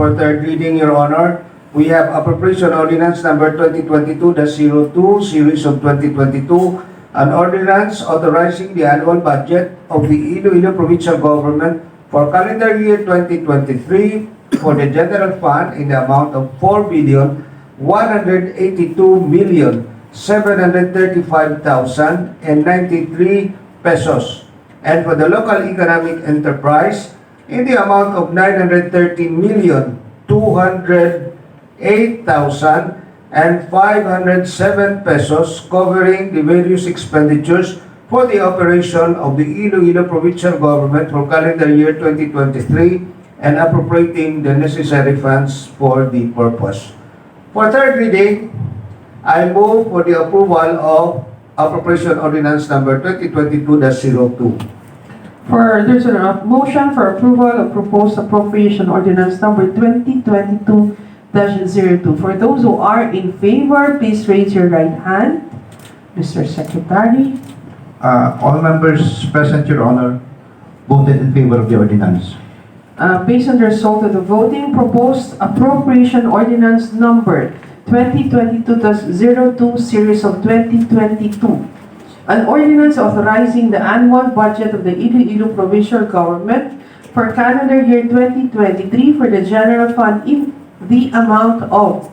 For third reading, Your Honor, we have Appropriation Ordinance Number 2022-02, Series of 2022, an ordinance authorizing the annual budget of the Iloilo Provincial Government for calendar year 2023 for the General Fund in the amount of 4,182,735,093 pesos, and for the Local Economic Enterprise in the amount of 930,208,507 pesos, covering the various expenditures for the operation of the Iloilo Provincial Government for calendar year 2023 and appropriating the necessary funds for the purpose. For third reading, I move for the approval of Appropriation Ordinance Number 2022-02. There's a motion for approval of proposed appropriation ordinance number 2022-02. For those who are in favor, please raise your right hand. Mr. Secretary. All members present, Your Honor, voted in favor of the ordinance. Based on the result of the voting, proposed appropriation ordinance number 2022-02, series of 2022. An ordinance authorizing the annual budget of the Iloilo Provincial Government for calendar year 2023 for the General Fund in the amount of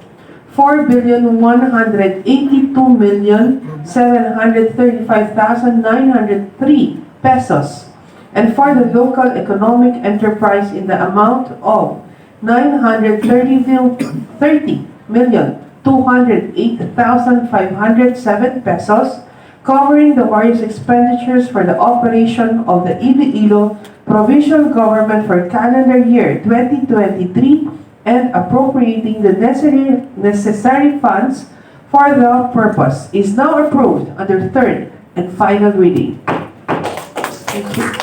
4,182,735,903 pesos, and for the Local Economic Enterprise in the amount of 930,208,507 pesos, covering the various expenditures for the operation of the Iloilo Provincial Government for calendar year 2023 and appropriating the necessary funds for the purpose, is now approved under third and final reading. Thank you.